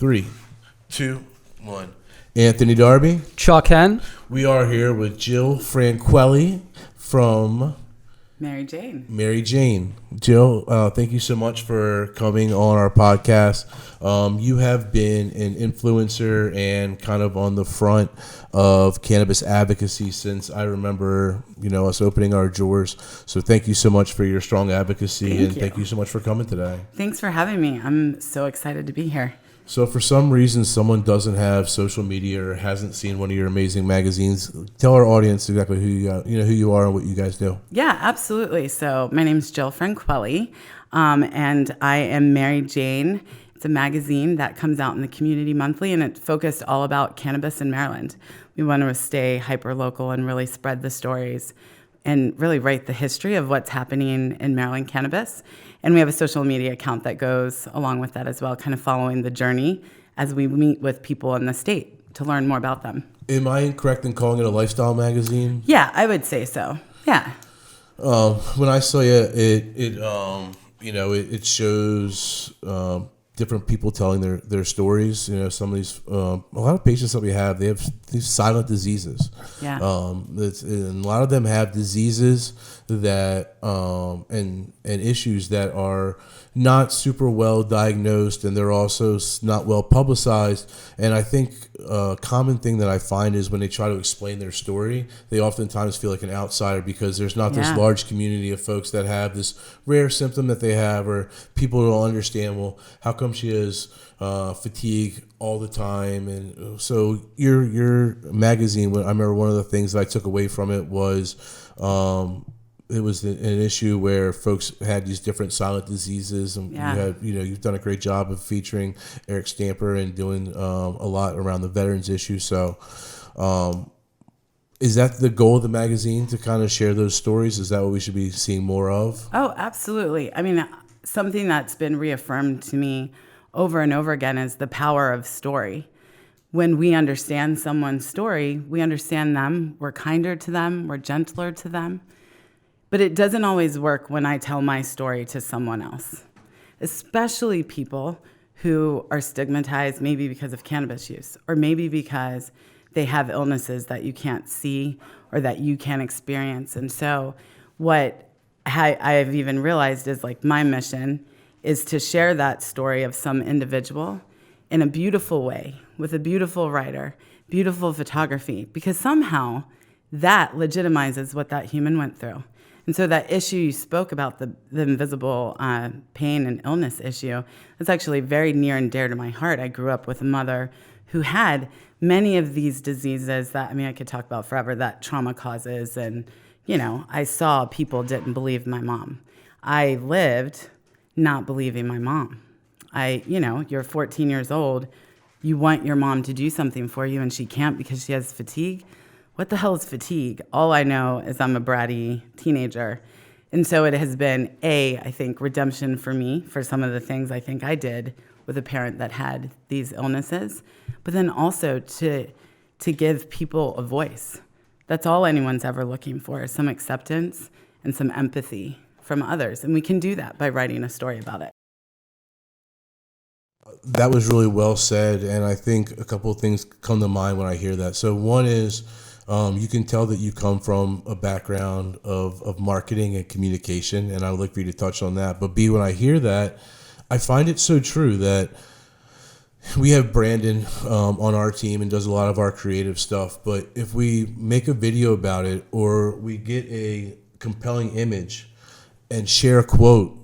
3, 2, 1. Anthony Darby. Ken. We are here with Jill Franquelli from MaryJane. Jill, thank you so much for coming on our podcast. You have been an influencer and kind of on the front of cannabis advocacy since I remember, us opening our doors. So thank you so much for your strong advocacy thank you so much for coming today. Thanks for having me. I'm so excited to be here. So for some reason someone doesn't have social media or hasn't seen one of your amazing magazines, tell our audience exactly who you are and what you guys do. Yeah, absolutely. So my name is Jill Franquelli, and I am MaryJane. It's a magazine that comes out in the community monthly, and it's focused all about cannabis in Maryland. We want to stay hyper local and really spread the stories and really write the history of what's happening in Maryland Cannabis. And we have a social media account that goes along with that as well, kind of following the journey as we meet with people in the state to learn more about them. Am I incorrect in calling it a lifestyle magazine? Yeah, I would say so. Yeah. When I saw it shows different people telling their stories. Some of these, a lot of patients that we have, they have these silent diseases. Yeah. And a lot of them have diseases that and issues that are not super well diagnosed, and they're also not well publicized. And I think a common thing that I find is when they try to explain their story, they oftentimes feel like an outsider because there's not this large community of folks that have this rare symptom that they have, or people don't understand, well, how come she has fatigue all the time? And so your magazine, I remember one of the things that I took away from it was it was an issue where folks had these different silent diseases, and you've done a great job of featuring Eric Stamper and doing a lot around the veterans issue. So is that the goal of the magazine, to kind of share those stories? Is that what we should be seeing more of? Oh, absolutely. I mean, something that's been reaffirmed to me over and over again is the power of story. When we understand someone's story, we understand them, we're kinder to them, we're gentler to them. But it doesn't always work when I tell my story to someone else, especially people who are stigmatized maybe because of cannabis use, or maybe because they have illnesses that you can't see or that you can't experience. And so what I've even realized is, like, my mission is to share that story of some individual in a beautiful way, with a beautiful writer, beautiful photography, because somehow that legitimizes what that human went through. And so that issue you spoke about, the invisible pain and illness issue, that's actually very near and dear to my heart. I grew up with a mother who had many of these diseases that, I could talk about forever, that trauma causes. And, I saw people didn't believe my mom. I lived not believing my mom. You're 14 years old. You want your mom to do something for you, and she can't because she has fatigue. What the hell is fatigue? All I know is I'm a bratty teenager. And so it has been, I think, redemption for me for some of the things I think I did with a parent that had these illnesses, but then also to give people a voice. That's all anyone's ever looking for, is some acceptance and some empathy from others. And we can do that by writing a story about it. That was really well said, and I think a couple of things come to mind when I hear that. So one is, you can tell that you come from a background of marketing and communication, and I would like for you to touch on that. But B, when I hear that, I find it so true that we have Brandon on our team and does a lot of our creative stuff. But if we make a video about it, or we get a compelling image and share a quote,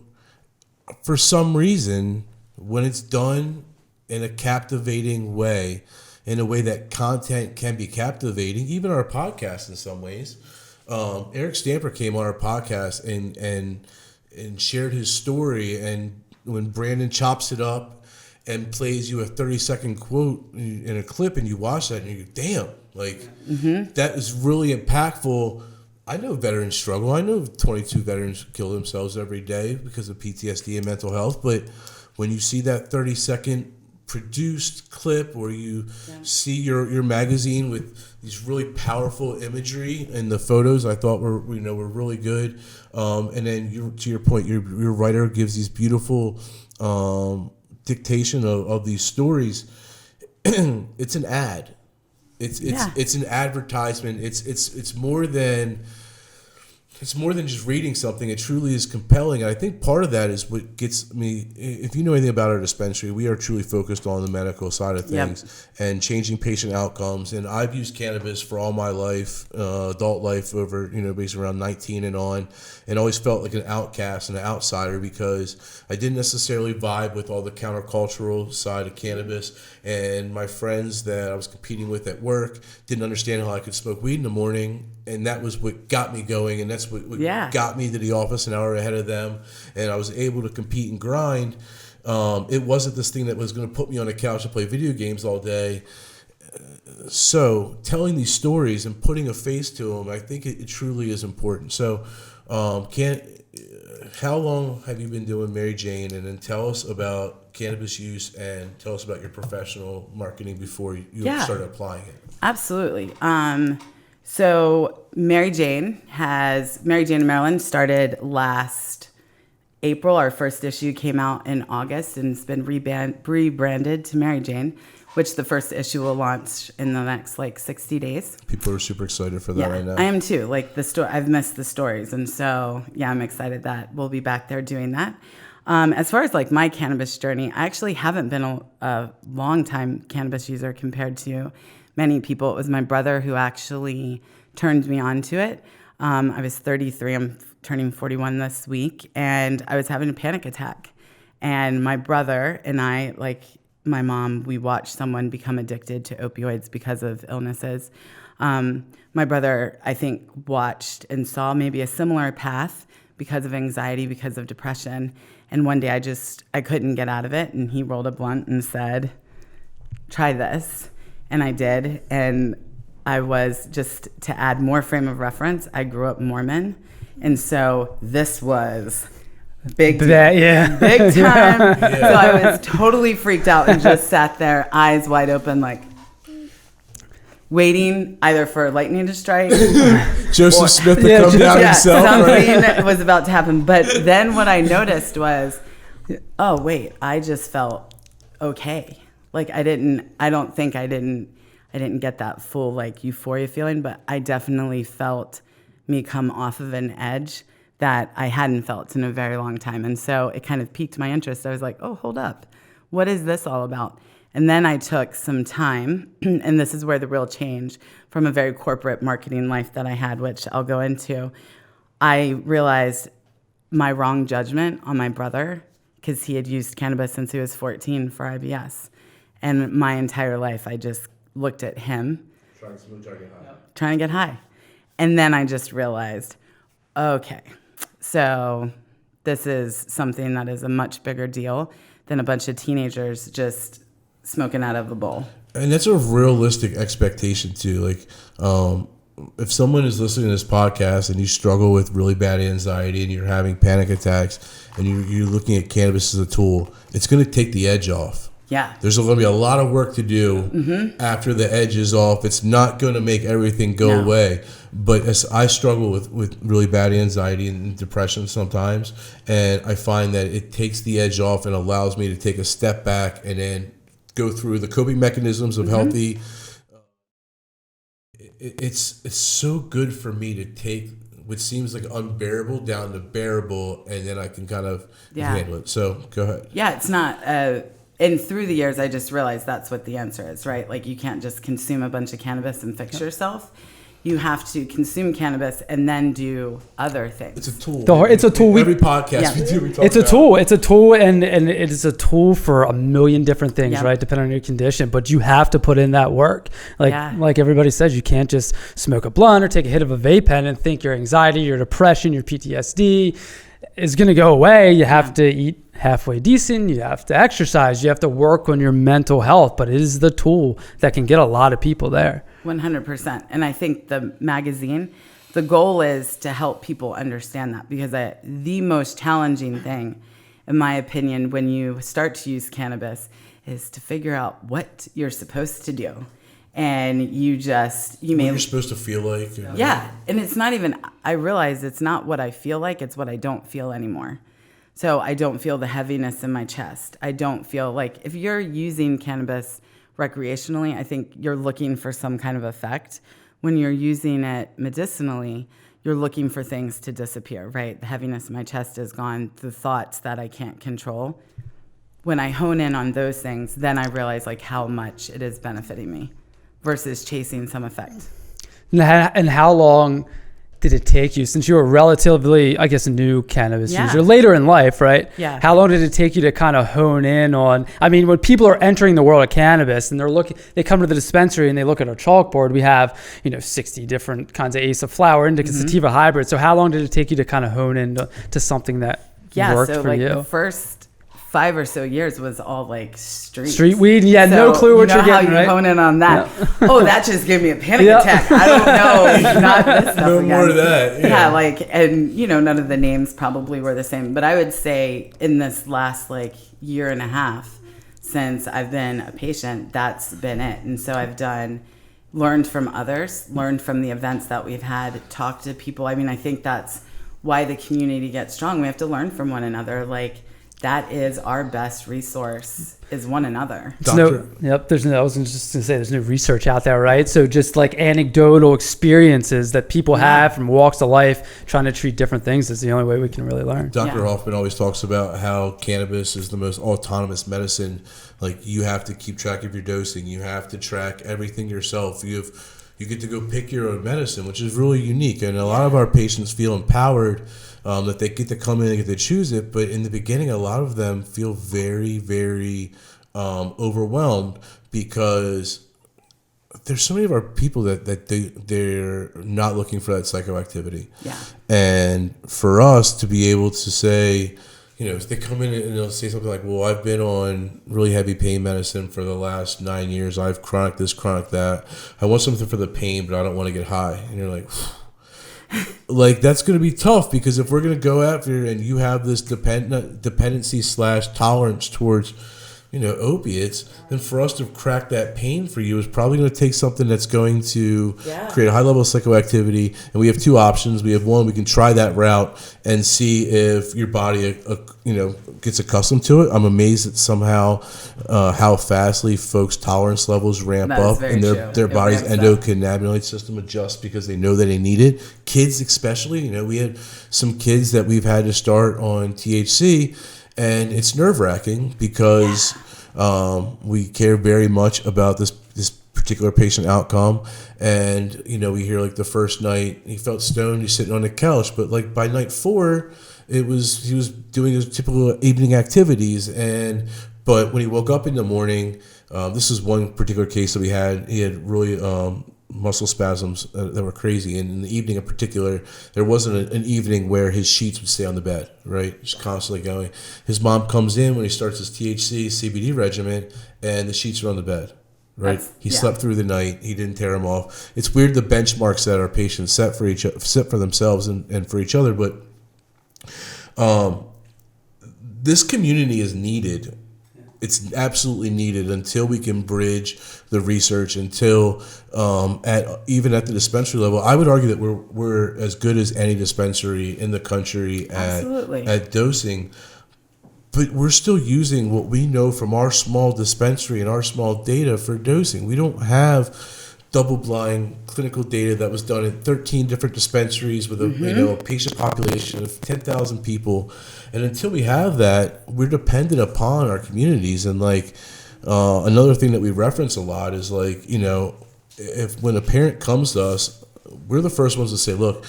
for some reason, when it's done in a captivating way, in a way that content can be captivating, even our podcast in some ways. Eric Stamper came on our podcast and shared his story, and when Brandon chops it up and plays you a 30-second quote in a clip, and you watch that and you go, damn, that is really impactful. I know veterans struggle. I know 22 veterans kill themselves every day because of PTSD and mental health, but when you see that 30-second produced clip, or you see your magazine with these really powerful imagery, and the photos I thought were really good, and then to your point, your writer gives these beautiful dictation of these stories, it's an ad. It's an advertisement. It's more than just reading something. It truly is compelling. And I think part of that is what gets me. If you know anything about our dispensary, we are truly focused on the medical side of things and changing patient outcomes. And I've used cannabis for all my life, adult life, over basically around 19 and on, and always felt like an outcast and an outsider because I didn't necessarily vibe with all the countercultural side of cannabis. And my friends that I was competing with at work didn't understand how I could smoke weed in the morning. And that was what got me going, and that's what got me to the office an hour ahead of them. And I was able to compete and grind. It wasn't this thing that was going to put me on the couch and play video games all day. So telling these stories and putting a face to them, I think it truly is important. So how long have you been doing MaryJane? And then tell us about cannabis use and tell us about your professional marketing before you started applying it. Absolutely. So MaryJane in Maryland started last April. Our first issue came out in August and it's been rebranded to MaryJane, which the first issue will launch in the next 60 days. People are super excited for that right now. I am too. I've missed the stories. And so, I'm excited that we'll be back there doing that. As far as my cannabis journey, I actually haven't been a long time cannabis user compared to many people. It was my brother who actually turned me on to it. I was 33. I'm turning 41 this week, and I was having a panic attack. And my brother and I, my mom, we watched someone become addicted to opioids because of illnesses. My brother, I think, watched and saw maybe a similar path because of anxiety, because of depression. And one day I couldn't get out of it, and he rolled a blunt and said, "Try this." And I did, and I was, just to add more frame of reference, I grew up Mormon, and so this was big time. Big time. So I was totally freaked out and just sat there, eyes wide open, waiting either for lightning to strike. Joseph Smith to come down himself. Something was about to happen. But then what I noticed was, oh, wait, I just felt okay. I didn't get that full euphoria feeling, but I definitely felt me come off of an edge that I hadn't felt in a very long time. And so it kind of piqued my interest. I was like, oh, hold up. What is this all about? And then I took some time, and this is where the real change from a very corporate marketing life that I had, which I'll go into. I realized my wrong judgment on my brother because he had used cannabis since he was 14 for IBS. And my entire life, I just looked at him trying to get high. And then I just realized, okay, so this is something that is a much bigger deal than a bunch of teenagers just smoking out of a bowl. And that's a realistic expectation too. If someone is listening to this podcast and you struggle with really bad anxiety and you're having panic attacks and you're looking at cannabis as a tool, it's going to take the edge off. Yeah. There's going to be a lot of work to do after the edge is off. It's not going to make everything go away. But as I struggle with really bad anxiety and depression sometimes, and I find that it takes the edge off and allows me to take a step back and then go through the coping mechanisms of healthy. It's so good for me to take what seems like unbearable down to bearable, and then I can kind of handle it. So go ahead. Yeah, it's not... And through the years, I just realized that's what the answer is, right? You can't just consume a bunch of cannabis and fix yourself. You have to consume cannabis and then do other things. It's a tool. It's a tool. Every podcast we do, we talk It's a tool. It's a tool, and it is a tool for a million different things, right? Depending on your condition. But you have to put in that work. Like everybody says, you can't just smoke a blunt or take a hit of a vape pen and think your anxiety, your depression, your PTSD is going to go away. You have to eat halfway decent. You have to exercise. You have to work on your mental health. But it is the tool that can get a lot of people there. 100%. And I think the magazine, the goal is to help people understand that, because the most challenging thing, in my opinion, when you start to use cannabis is to figure out what you're supposed to do. And what you're supposed to feel like. Yeah. And it's not even, I realize it's not what I feel like, it's what I don't feel anymore. So I don't feel the heaviness in my chest. I don't feel like if you're using cannabis recreationally, I think you're looking for some kind of effect. When you're using it medicinally, you're looking for things to disappear, right? The heaviness in my chest is gone, the thoughts that I can't control. When I hone in on those things, then I realize like how much it is benefiting me versus chasing some effect. And how long did it take you, since you were relatively, I guess, a new cannabis user, later in life, right? Yeah. How long did it take you to kind of hone in on, I mean, when people are entering the world of cannabis and they come to the dispensary and they look at our chalkboard, we have, 60 different kinds of Ace of Flower, indica, sativa hybrid. So how long did it take you to kind of hone in to something that worked for you? The first 5 or so years was all like street weed. Yeah, so no clue what you're getting, how you hone in on that. Yeah. Oh, that just gave me a panic attack. I don't know. Not this stuff no again. More of that. Yeah, and none of the names probably were the same. But I would say in this last year and a half since I've been a patient, that's been it. And so I've learned from others, learned from the events that we've had, talked to people. I mean, I think that's why the community gets strong. We have to learn from one another. That is our best resource, is one another. I was just going to say, there's no research out there, right? So just anecdotal experiences that people have from walks of life trying to treat different things is the only way we can really learn. Dr. Hoffman always talks about how cannabis is the most autonomous medicine. You have to keep track of your dosing. You have to track everything yourself. You get to go pick your own medicine, which is really unique. And a lot of our patients feel empowered that they get to come in and get to choose it. But in the beginning, a lot of them feel very, very overwhelmed because there's so many of our people that they're not looking for that psychoactivity. Yeah. And for us to be able to say, if they come in and they'll say something like, well, I've been on really heavy pain medicine for the last 9 years. I've chronic this, chronic that. I want something for the pain, but I don't want to get high. And you're like, that's going to be tough, because if we're going to go after and you have this dependency / tolerance towards, opiates, then for us to crack that pain for you is probably going to take something that's going to create a high level of psychoactivity. And we have two options. We have one, we can try that route and see if your body, gets accustomed to it. I'm amazed at somehow how fastly folks' tolerance levels ramp up and their body's endocannabinoid system adjusts because they know that they need it. Kids especially, we had some kids that we've had to start on THC, and it's nerve-wracking because we care very much about this particular patient outcome. And, we hear the first night he felt stoned, he's sitting on the couch. But by night 4, he was doing his typical evening activities. But when he woke up in the morning, this is one particular case that we had. He had really muscle spasms that were crazy. And in the evening in particular, there wasn't an evening where his sheets would stay on the bed, right? Just constantly going. His mom comes in when he starts his THC CBD regimen, and the sheets are on the bed, right? He slept through the night. He didn't tear them off. It's weird the benchmarks that our patients set for themselves and for each other, but this community is needed. It's absolutely needed until we can bridge the research, until even at the dispensary level. I would argue that we're as good as any dispensary in the country at dosing, but we're still using what we know from our small dispensary and our small data for dosing. We don't have double-blind clinical data that was done in 13 different dispensaries with a patient population of 10,000 people. And until we have that, we're dependent upon our communities. And another thing that we reference a lot is if when a parent comes to us, we're the first ones to say, look,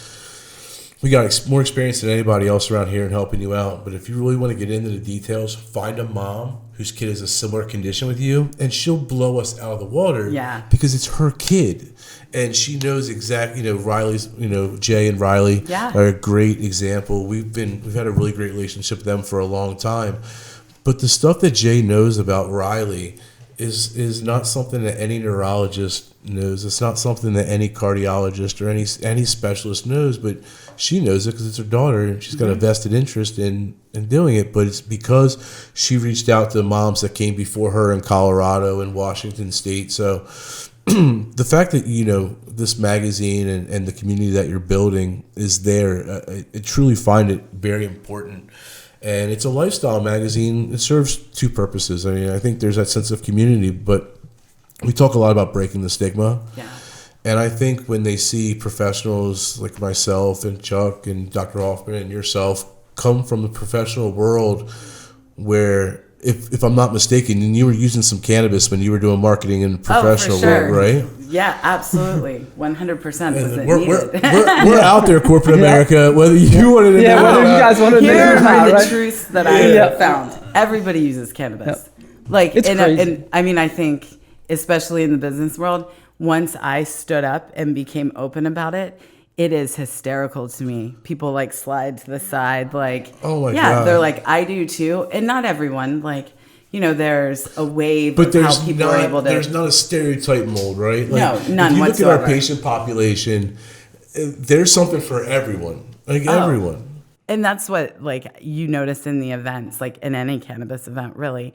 we got more experience than anybody else around here in helping you out. But if you really want to get into the details, find a mom whose kid has a similar condition with you, and she'll blow us out of the water because it's her kid. And she knows exactly, Riley's, Jay and Riley are a great example. We've had a really great relationship with them for a long time. But the stuff that Jay knows about Riley is not something that any neurologist knows. It's not something that any cardiologist or any specialist knows, but she knows it because it's her daughter and she's got a vested interest in doing it. But it's because she reached out to moms that came before her in Colorado and Washington State. So the fact that, this magazine and the community that you're building is there, I truly find it very important. And it's a lifestyle magazine. It serves two purposes. I mean, I think there's that sense of community, but we talk a lot about breaking the stigma. Yeah. And I think when they see professionals like myself and Chuck and Dr. Hoffman and yourself come from the professional world where, if I'm not mistaken, and you were using some cannabis when you were doing marketing in the professional world, right? Yeah, absolutely. 100% we're out there, corporate America, whether you wanted to know whether you guys wanted to know Here or not, are the right? truths that I found. Everybody uses cannabis. Like, it's crazy. And I mean, I think, especially in the business world, once I stood up and became open about it, it is hysterical to me. People like slide to the side, like, oh my God. They're like, I do too. And not everyone, like, you know, there's a wave of how people are able to. There's not a stereotype mold, right? Like, no, none if you whatsoever. look at our patient population, there's something for everyone. Like everyone. And that's what, like, you notice in the events, like in any cannabis event, really.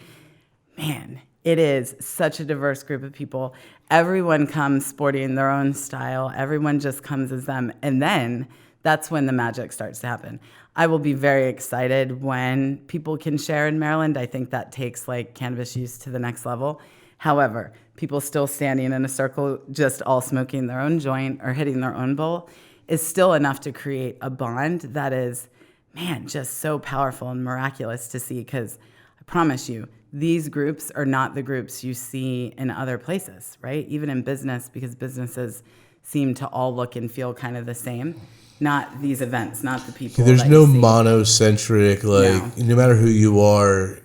Man, it is such a diverse group of people. Everyone comes sporting their own style. Everyone just comes as them. And then that's when the magic starts to happen. I will be very excited when people can share in Maryland. I think that takes like cannabis use to the next level. However, people still standing in a circle, just all smoking their own joint or hitting their own bowl is still enough to create a bond that is, man, just so powerful and miraculous to see. Because I promise you, these groups are not the groups you see in other places, right? Even in business, because businesses seem to all look and feel kind of the same. Not these events, not the people. There's no monocentric, like, no matter who you are,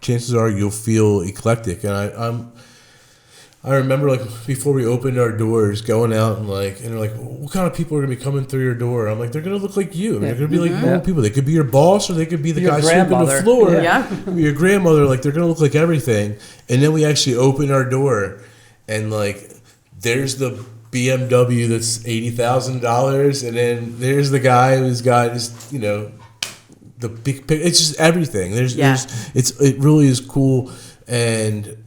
chances are you'll feel eclectic. And I remember, like, before we opened our doors, going out and they're like, what kind of people are going to be coming through your door? I'm like, they're going to look like you. I mean, they're going to be like normal people. They could be your boss, or they could be the guy sweeping the floor. Your grandmother. Like, they're going to look like everything. And then we actually opened our door, and like, there's the BMW that's $80,000, and then there's the guy who's got his, you know, the big. It's just everything. It really is cool. And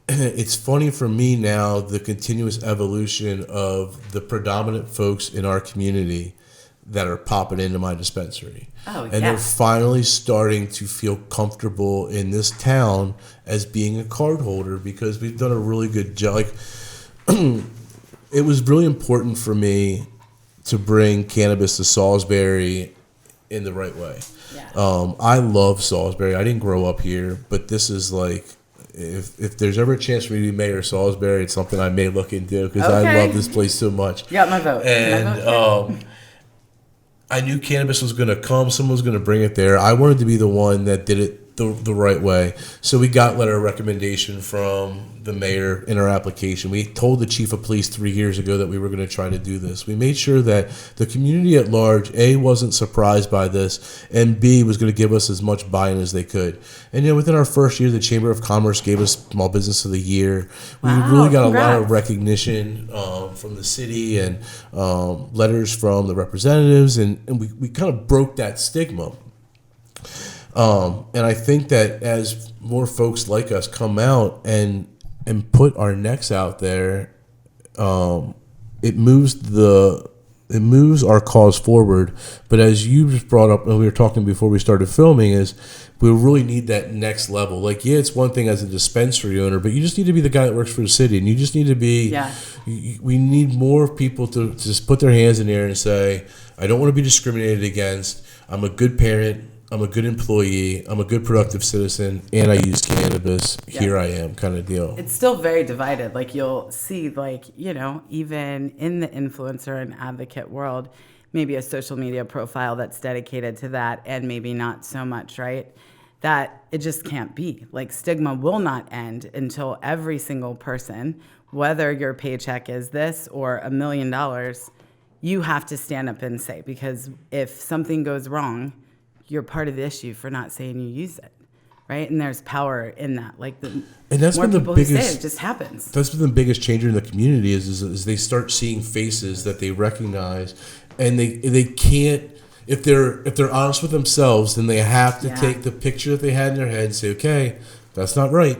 it's funny for me now, the continuous evolution of the predominant folks in our community that are popping into my dispensary. They're finally starting to feel comfortable in this town as being a card holder, because we've done a really good job. Like, it was really important for me to bring cannabis to Salisbury in the right way. I love Salisbury. I didn't grow up here, but this is like, if there's ever a chance for me to be mayor of Salisbury, it's something I may look into, because I love this place so much. You got my vote. And I knew cannabis was going to come. Someone was going to bring it there. I wanted to be the one that did it the right way. So we got letter of recommendation from the mayor in our application. We told the chief of police 3 years ago that we were going to try to do this. We made sure that the community at large, A, wasn't surprised by this, and B, was going to give us as much buy-in as they could. And, you know, within our first year, the Chamber of Commerce gave us Small Business of the Year. We really got a lot of recognition from the city, and letters from the representatives, and we kind of broke that stigma. And I think that as more folks like us come out and put our necks out there, it moves our cause forward. But as you just brought up, and we were talking before we started filming, is we really need that next level. Like, yeah, it's one thing as a dispensary owner, but you just need to be the guy that works for the city, and you just need to be. We need more people to just put their hands in the air and say, I don't want to be discriminated against. I'm a good parent. I'm a good employee, I'm a good productive citizen, and I use cannabis. Here I am, kind of deal. It's still very divided. Like, you'll see, like, you know, even in the influencer and advocate world, maybe a social media profile that's dedicated to that, and maybe not so much, right? That it just can't be. Like, stigma will not end until every single person, whether your paycheck is this or $1 million, you have to stand up and say, because if something goes wrong, you're part of the issue for not saying you use it, right? And there's power in that. Like, and that's more been people the biggest, who say it just happens. That's been the biggest changer in the community is they start seeing faces that they recognize, and they can't, if they're honest with themselves, then they have to take the picture that they had in their head and say, okay, that's not right.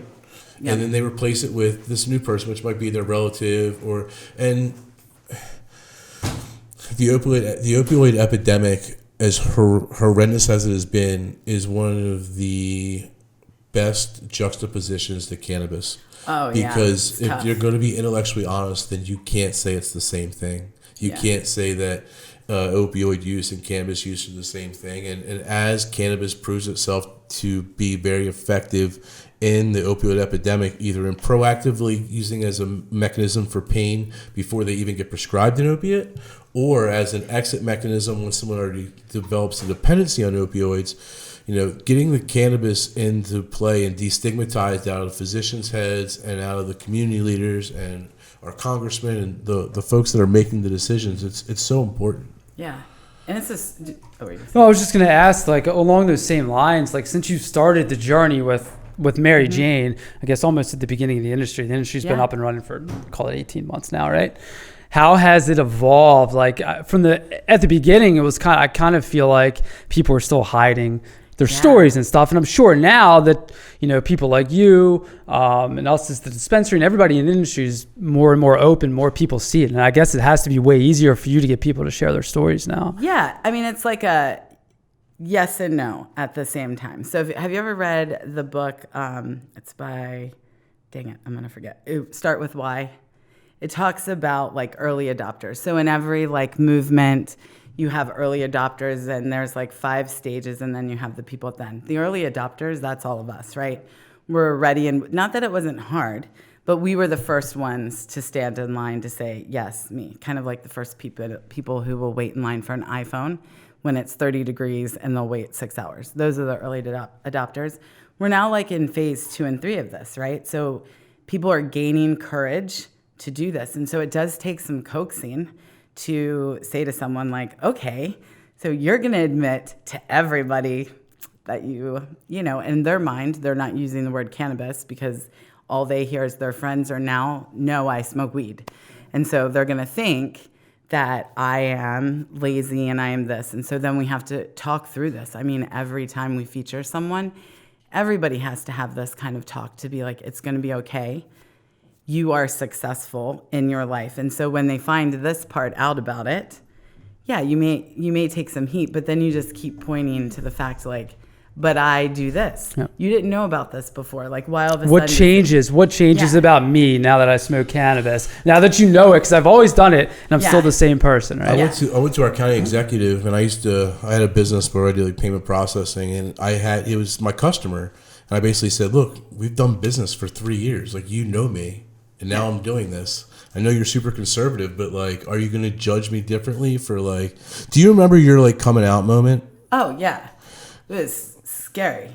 Yep. And then they replace it with this new person, which might be their relative, and the opioid epidemic as horrendous as it has been, is one of the best juxtapositions to cannabis. Oh, because yeah. If you're going to be intellectually honest, then you can't say it's the same thing. You can't say that opioid use and cannabis use are the same thing. And as cannabis proves itself to be very effective in the opioid epidemic, either in proactively using as a mechanism for pain before they even get prescribed an opiate, or as an exit mechanism when someone already develops a dependency on opioids, getting the cannabis into play and destigmatized out of physicians' heads and out of the community leaders and our congressmen and the folks that are making the decisions, it's so important. Yeah. And it's just, no, I was just going to ask, like, along those same lines, like, since you started the journey with MaryJane, I guess almost at the beginning of the industry's been up and running for, call it 18 months now, right? How has it evolved? Like, at the beginning, it was I kind of feel like people were still hiding their stories and stuff. And I'm sure now that, people like you and us as the dispensary and everybody in the industry is more and more open, more people see it. And I guess it has to be way easier for you to get people to share their stories now. Yeah. I mean, it's like a yes and no at the same time. So have you ever read the book? It's by, dang it, I'm going to forget. Start with Why. It talks about like early adopters. So in every like movement, you have early adopters, and there's like 5 stages, and then you have the people at the end. The early adopters, that's all of us, right? We're ready, and not that it wasn't hard, but we were the first ones to stand in line to say, yes, me. Kind of like the first people who will wait in line for an iPhone when it's 30 degrees and they'll wait 6 hours. Those are the early adopters. We're now like in phase 2 and 3 of this, right? So people are gaining courage to do this. And so it does take some coaxing to say to someone like, okay, so you're going to admit to everybody that in their mind, they're not using the word cannabis because all they hear is their friends are now, no, I smoke weed. And so they're going to think that I am lazy and I am this. And so then we have to talk through this. I mean, every time we feature someone, everybody has to have this kind of talk to be like, it's going to be okay. You are successful in your life. And so when they find this part out about it, yeah, you may take some heat, but then you just keep pointing to the fact like, but I do this. Yep. You didn't know about this before. Like, why all of a sudden? What changes about me now that I smoke cannabis? Now that you know it, because I've always done it, and I'm still the same person, right? I went to our county executive, and I had a business where I did like payment processing, and it was my customer, and I basically said, look, we've done business for 3 years. Like, you know me. And now I'm doing this. I know you're super conservative, but like, are you going to judge me differently for like, do you remember your like coming out moment? Oh yeah. It was scary.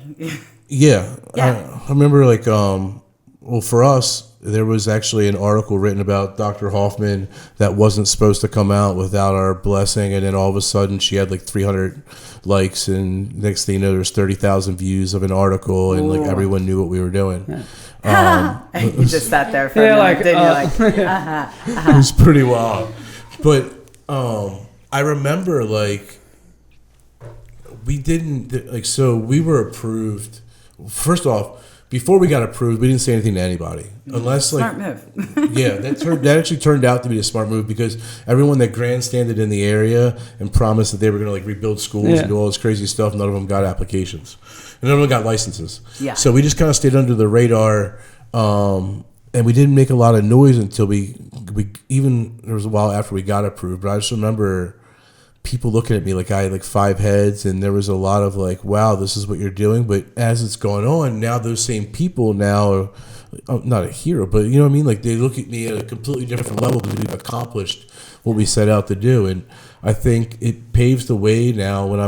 Yeah. I remember like, for us, there was actually an article written about Dr. Hoffman that wasn't supposed to come out without our blessing. And then all of a sudden she had like 300 likes, and next thing you know, there's 30,000 views of an article, and like everyone knew what we were doing. Yeah. You just sat there for a minute, didn't you? It was pretty wild. But I remember like we didn't like, so we were approved. First off, before we got approved, we didn't say anything to anybody, unless smart like move. Yeah, that actually turned out to be a smart move, because everyone that grandstanded in the area and promised that they were going to like rebuild schools and do all this crazy stuff, none of them got applications. And none of them got licenses. Yeah. So we just kind of stayed under the radar, and we didn't make a lot of noise until we even, there was a while after we got approved. But I just remember people looking at me like I had like 5 heads, and there was a lot of like, wow, this is what you're doing. But as it's going on, now those same people now are not a hero, but you know what I mean? Like, they look at me at a completely different level because we've accomplished what we set out to do. And I think it paves the way now when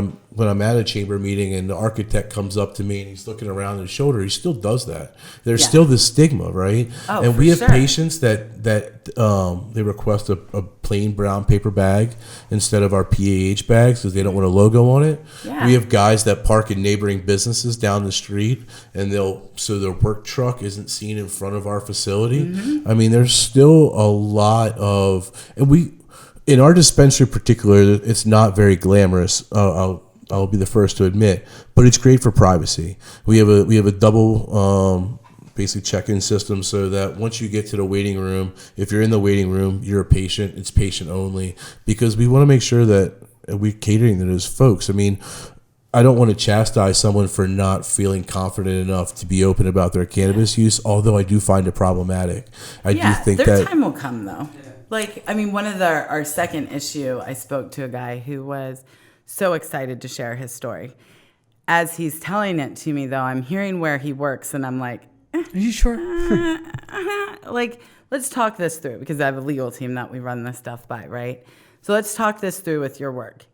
I'm at a chamber meeting and the architect comes up to me and he's looking around his shoulder, he still does that. There's still this stigma, right? Oh, and we have patients that they request a plain brown paper bag instead of our PAH bags because they don't want a logo on it. Yeah. We have guys that park in neighboring businesses down the street, and so their work truck isn't seen in front of our facility. Mm-hmm. I mean, there's still a lot of, and in our dispensary in particular, it's not very glamorous. I'll be the first to admit, but it's great for privacy. We have a double basically check-in system, so that once you get to the waiting room, if you're in the waiting room, you're a patient. It's patient only, because we want to make sure that we're catering to those folks. I mean, I don't want to chastise someone for not feeling confident enough to be open about their cannabis use, although I do find it problematic. I do think their that time will come though. Like, I mean, one of our second issue, I spoke to a guy who was so excited to share his story. As he's telling it to me, though, I'm hearing where he works, and I'm like, are you sure? Like, let's talk this through, because I have a legal team that we run this stuff by, right? So let's talk this through with your work.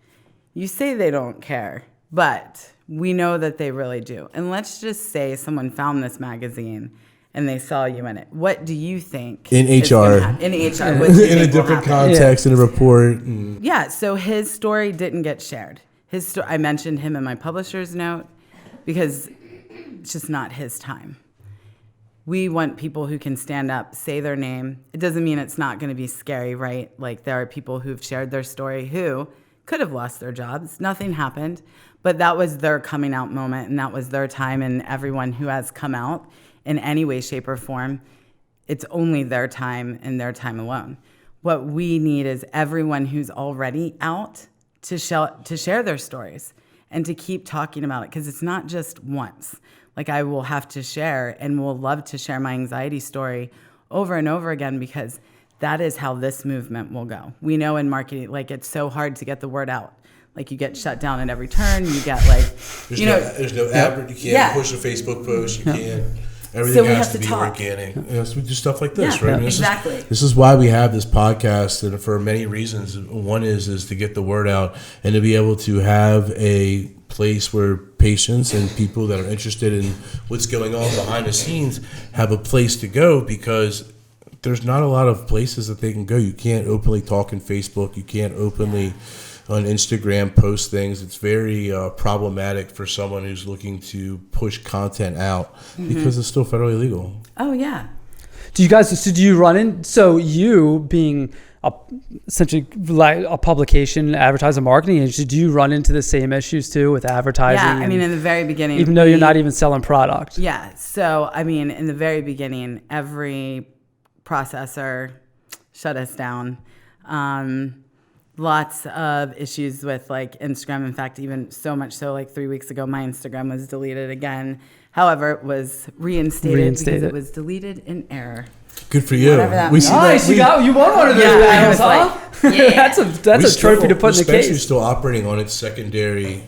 You say they don't care, but we know that they really do. And let's just say someone found this magazine and they saw you in it. What do you think? In HR. In HR. What do you in a different context, in a report. Yeah, so his story didn't get shared. I mentioned him in my publisher's note because it's just not his time. We want people who can stand up, say their name. It doesn't mean it's not going to be scary, right? Like, there are people who've shared their story who could have lost their jobs. Nothing happened, but that was their coming out moment, and that was their time. And everyone who has come out in any way, shape, or form, it's only their time and their time alone. What we need is everyone who's already out to share their stories and to keep talking about it, because it's not just once. Like, I will have to share and will love to share my anxiety story over and over again, because that is how this movement will go. We know in marketing, like, it's so hard to get the word out. Like, you get shut down at every turn. You get like, there's no ad, you can't push a Facebook post. You can't. Everything has to be organic. So we do stuff like this, right? I mean, exactly. This is why we have this podcast, and for many reasons. One is to get the word out and to be able to have a place where patients and people that are interested in what's going on behind the scenes have a place to go, because there's not a lot of places that they can go. You can't openly talk in Facebook. You can't openly on Instagram post things. It's very problematic for someone who's looking to push content out because it's still federally legal. Oh, yeah. Do you run in, so you being essentially like a publication, advertising, marketing agency, do you run into the same issues too with advertising? Yeah, I mean, in the very beginning, even though you're not even selling product. Yeah. So, I mean, in the very beginning, every processor shut us down. Lots of issues with like Instagram. In fact, even so much so, like 3 weeks ago, my Instagram was deleted again. However, it was reinstated because it was deleted in error. Good for you. Nice. You won one of those battles, huh? Like, that's a trophy to put in the case. Spencer's still operating on its secondary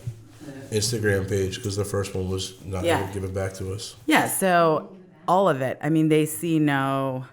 Instagram page because the first one was not given back to us. Yeah. So all of it. I mean, they see no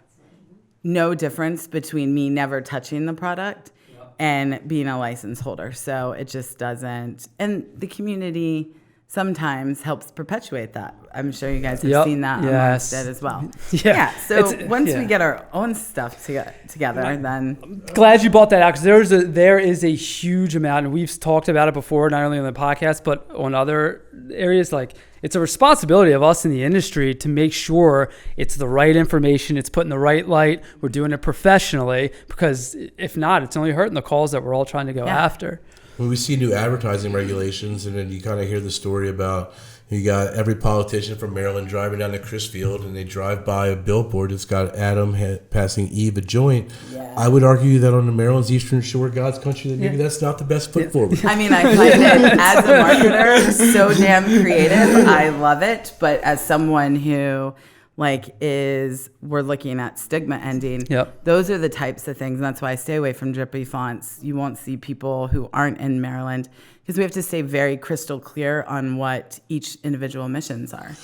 difference between me never touching the product and being a license holder. So it just doesn't. And the community sometimes helps perpetuate that. I'm sure you guys have seen that amongst it as well. Yeah. So once we get our own stuff together, then. I'm glad you brought that out, because there is a huge amount, and we've talked about it before, not only on the podcast, but on other areas. Like, it's a responsibility of us in the industry to make sure it's the right information, it's put in the right light, we're doing it professionally, because if not, it's only hurting the cause that we're all trying to go after. When we see new advertising regulations, and then you kind of hear the story about you got every politician from Maryland driving down to Chrisfield, and they drive by a billboard that's got Adam passing Eve a joint. Yeah. I would argue that on the Maryland's Eastern Shore, God's country, that maybe that's not the best foot forward. I mean, I find it as a marketer so damn creative. I love it, but as someone who we're looking at stigma ending. Yep. Those are the types of things, and that's why I stay away from drippy fonts. You won't see people who aren't in Maryland, because we have to stay very crystal clear on what each individual missions are.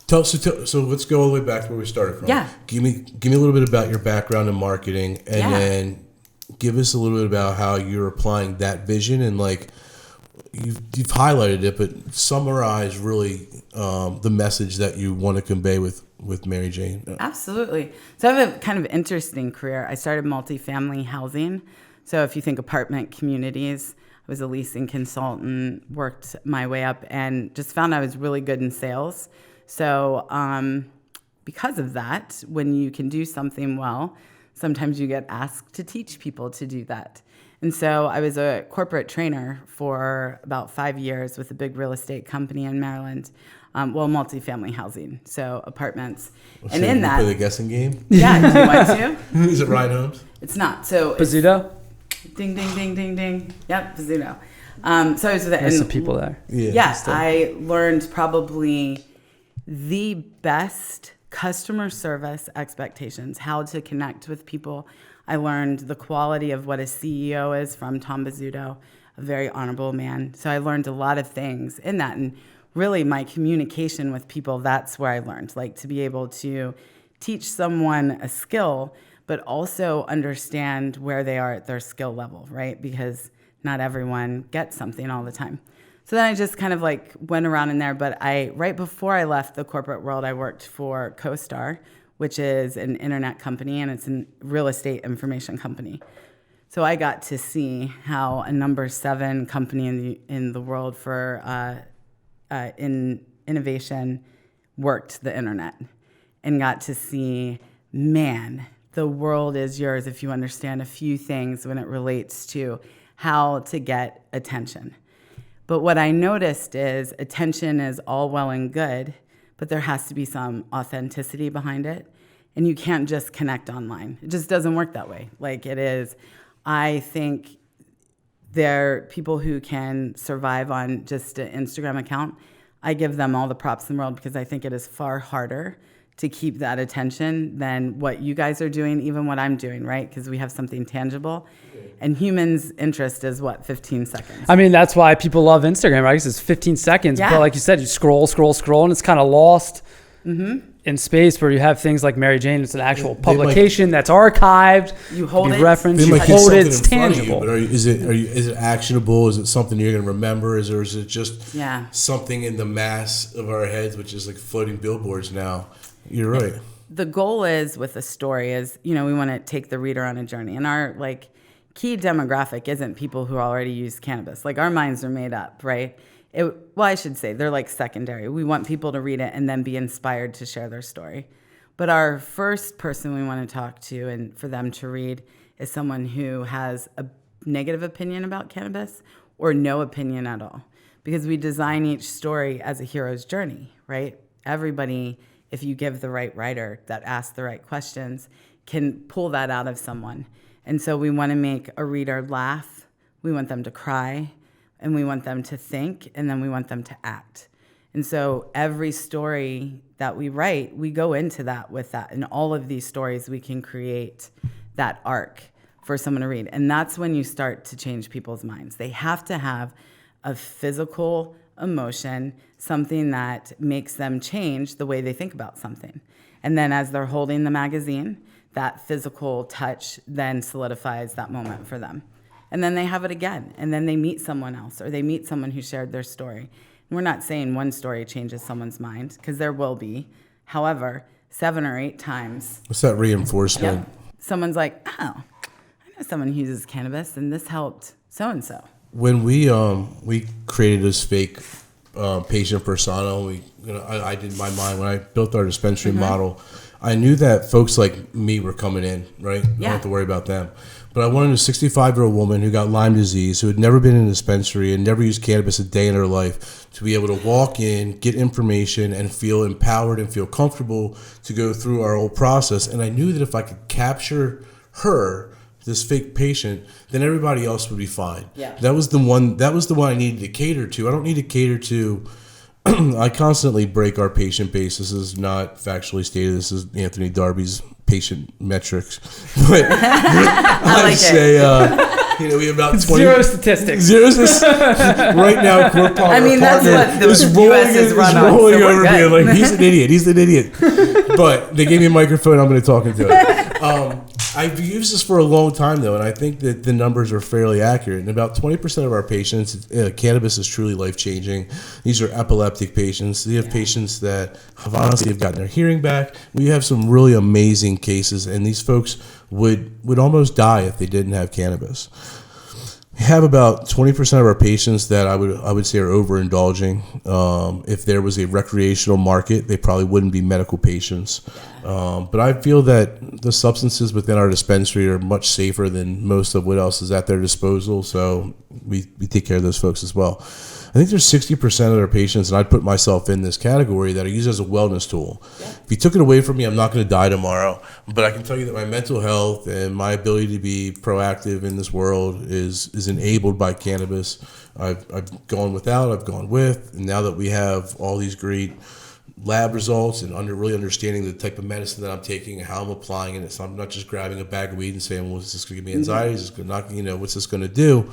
So let's go all the way back to where we started from. Yeah. Give me a little bit about your background in marketing, and then give us a little bit about how you're applying that vision, and like you've highlighted it, but summarize really the message that you want to convey with MaryJane. Absolutely. So I have a kind of interesting career. I started multifamily housing. So if you think apartment communities, I was a leasing consultant, worked my way up, and just found I was really good in sales. So because of that, when you can do something well, sometimes you get asked to teach people to do that. And so I was a corporate trainer for about 5 years with a big real estate company in Maryland. Multifamily housing, so apartments. And in that, play the guessing game. Yeah, do you want to? Is it Ryan Holmes? It's not. So Bazzuto? Ding, ding, ding, ding, ding. Yep, Bozzuto. So I was with There's some people there. Yeah, I learned probably the best customer service expectations, how to connect with people. I learned the quality of what a CEO is from Tom Bozzuto, a very honorable man. So I learned a lot of things in that. And really my communication with people, that's where I learned, like to be able to teach someone a skill, but also understand where they are at their skill level, right? Because not everyone gets something all the time. So then I just kind of like went around in there, but right before I left the corporate world, I worked for CoStar, which is an internet company, and it's a real estate information company. So I got to see how a number 7 company in the world for in innovation worked the internet, and got to see, man, the world is yours if you understand a few things when it relates to how to get attention. But what I noticed is attention is all well and good, but there has to be some authenticity behind it. And you can't just connect online. It just doesn't work that way. Like it is, I think there are people who can survive on just an Instagram account. I give them all the props in the world because I think it is far harder to keep that attention than what you guys are doing, even what I'm doing, right? Because we have something tangible. And humans' interest is what, 15 seconds? I mean, that's why people love Instagram, right? Because it's 15 seconds. Yeah. But like you said, you scroll, and it's kind of lost in space where you have things like MaryJane. It's an actual publication that's archived. You hold it. Reference, you hold it. It's tangible. But is it actionable? Is it something you're going to remember? Is it just something in the mass of our heads, which is like floating billboards now? You're right. The goal is with a story is, we want to take the reader on a journey. And our key demographic isn't people who already use cannabis. Like our minds are made up, right? I should say they're like secondary. We want people to read it and then be inspired to share their story. But our first person we want to talk to and for them to read is someone who has a negative opinion about cannabis or no opinion at all. Because we design each story as a hero's journey, right? Everybody, if you give the right writer that asks the right questions, can pull that out of someone. And so we want to make a reader laugh, we want them to cry, and we want them to think, and then we want them to act. And so every story that we write, we go into that with that. In all of these stories, we can create that arc for someone to read. And that's when you start to change people's minds. They have to have a physical emotion, something that makes them change the way they think about something. And then as they're holding the magazine, that physical touch then solidifies that moment for them. And then they have it again. And then they meet someone else or they meet someone who shared their story. And we're not saying one story changes someone's mind, because there will be. However, 7 or 8 times. What's that reinforcement? Yep, someone's like, oh, I know someone who uses cannabis and this helped so-and-so. When we created this fake patient persona, I did in my mind when I built our dispensary model, I knew that folks like me were coming in, right? Yeah. I don't have to worry about them. But I wanted a 65-year-old woman who got Lyme disease, who had never been in a dispensary and never used cannabis a day in her life, to be able to walk in, get information, and feel empowered and feel comfortable to go through our whole process. And I knew that if I could capture her, this fake patient, then everybody else would be fine. Yeah. That was the one I needed to cater to. I don't need to cater to I constantly break our patient base. This is not factually stated. This is Anthony Darby's patient metrics. But I'd say we have about 20 zero statistics. Right now, Court Palmer, I mean, that's what the U.S. is run on. Rolling so over me like, he's an idiot. But they gave me a microphone. I'm going to talk into it. I've used this for a long time, though, and I think that the numbers are fairly accurate. And about 20% of our patients, cannabis is truly life-changing. These are epileptic patients. We have patients that have gotten their hearing back. We have some really amazing cases, and these folks would almost die if they didn't have cannabis. We have about 20% of our patients that I would say are overindulging. If there was a recreational market, they probably wouldn't be medical patients. But I feel that the substances within our dispensary are much safer than most of what else is at their disposal. So we take care of those folks as well. think there's 60% of their patients, and I'd put myself in this category, that are used as a wellness tool. Yeah. If you took it away from me, I'm not going to die tomorrow. But I can tell you that my mental health and my ability to be proactive in this world is enabled by cannabis. I've gone without, I've gone with, and now that we have all these great lab results and really understanding the type of medicine that I'm taking and how I'm applying it, so I'm not just grabbing a bag of weed and saying, well, is this going to give me anxiety? Is this going to knock, what's this going to do?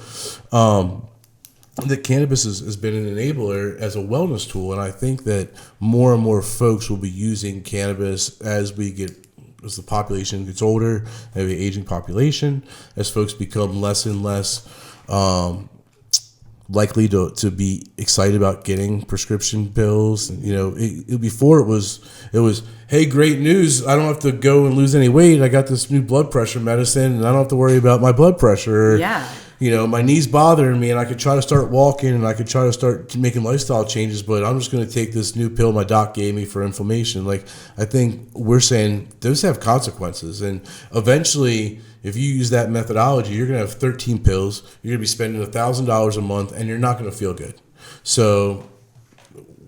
That cannabis has been an enabler as a wellness tool, and I think that more and more folks will be using cannabis as the population gets older, and the aging population, as folks become less and less likely to be excited about getting prescription pills. Before it was, hey, great news, I don't have to go and lose any weight. I got this new blood pressure medicine, and I don't have to worry about my blood pressure. Yeah. My knee's bothering me, and I could try to start walking, and I could try to start making lifestyle changes, but I'm just going to take this new pill my doc gave me for inflammation. Like, I think we're saying those have consequences, and eventually, if you use that methodology, you're going to have 13 pills, you're going to be spending $1,000 a month, and you're not going to feel good. So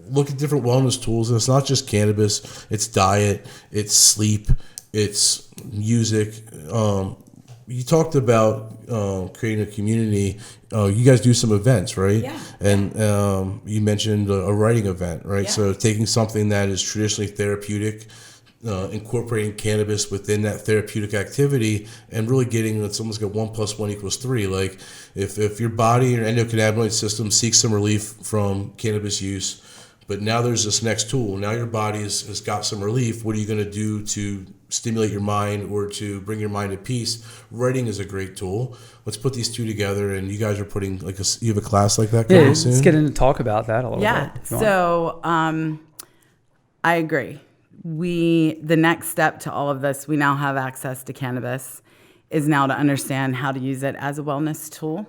look at different wellness tools. And it's not just cannabis, it's diet, it's sleep, it's music. You talked about creating a community. You guys do some events, right? Yeah. And you mentioned a writing event, right? Yeah. So taking something that is traditionally therapeutic, incorporating cannabis within that therapeutic activity, and really getting, it's almost got 1 + 1 = 3. Like, if your body and your endocannabinoid system seeks some relief from cannabis use, but now there's this next tool. Now your body has got some relief. What are you going to do to stimulate your mind or to bring your mind at peace? Writing is a great tool. Let's put these two together. And you guys are putting you have a class like that coming soon? Let's get in and talk about that a little bit. Yeah. So I agree. The next step to all of this, we now have access to cannabis, is now to understand how to use it as a wellness tool,